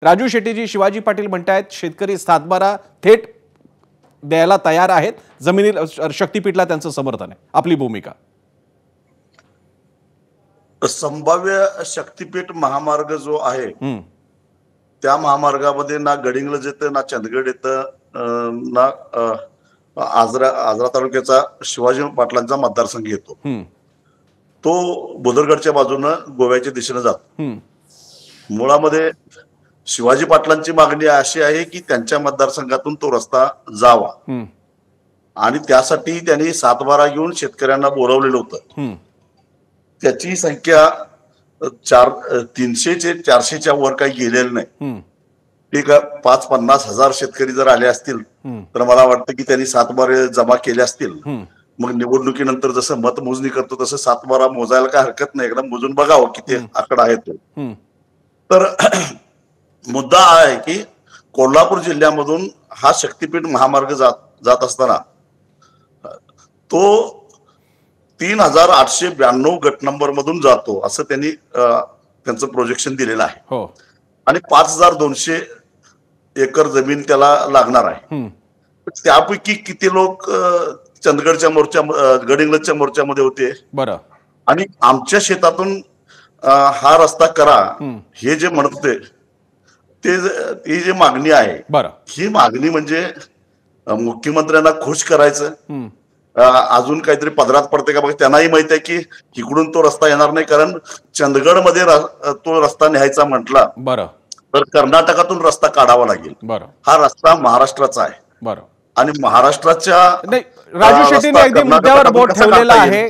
राजू शेट्टीजी, शिवाजी पाटील म्हणतायत शेतकरी सातबारा थेट द्यायला तयार आहेत, जमिनी शक्तीपीठला त्यांचं समर्थन आहे. आपली भूमिका संभाव्य शक्तीपीठ महामार्ग जो आहे त्या महामार्गामध्ये ना गडिंग्लज येतं, ना चंदगड येतं, ना आजरा तालुक्याचा शिवाजी पाटलांचा मतदारसंघ येतो. तो बुदरगडच्या बाजूनं गोव्याच्या दिशेने जातो. मुळामध्ये शिवाजी पाटलांची मागणी अशी आहे की त्यांच्या मतदारसंघातून तो रस्ता जावा आणि त्यासाठी त्यांनी सातबारा घेऊन शेतकऱ्यांना बोलावलेलं होतं. त्याची संख्या 300 400च्या वर काही गेलेलं नाही. ठीक आहे, 5-50 हजार शेतकरी जर आले असतील तर मला वाटतं की त्यांनी सातबारे जमा केले असतील. मग निवडणुकीनंतर जसं मतमोजणी करतो तसं सातबारा मोजायला काय हरकत नाही, एकदा मोजून बघावं किती आकडा आहे तो. तर मुद्दा हा आहे की कोल्हापूर जिल्ह्यामधून हा शक्तीपीठ महामार्ग जात असताना तो 3892 गट नंबर मधून जातो असं त्यांनी त्यांचं प्रोजेक्शन दिलेलं आहे. आणि 5200 एकर जमीन त्याला लागणार आहे. त्यापैकी किती लोक चंदगडच्या मोर्चा गडिंग्लजच्या मोर्चामध्ये होते बरं, आणि आमच्या शेतातून हा रस्ता करा हे जे म्हणत होते ती जी मागणी आहे बरं, ही मागणी म्हणजे मुख्यमंत्र्यांना खुश करायचं, अजून काहीतरी पदरात पडते का बघ. त्यांनाही माहित आहे की इकडून तो रस्ता येणार नाही, कारण चंदगडमध्ये तो रस्ता न्यायचा म्हटला बरं, तर कर्नाटकातून रस्ता काढावा लागेल. बरं, हा रस्ता महाराष्ट्राचा आहे. बरं. आणि महाराष्ट्राच्या राजू शेट्टीने अगदी मुद्द्यावर बोट ठेवलेला आहे.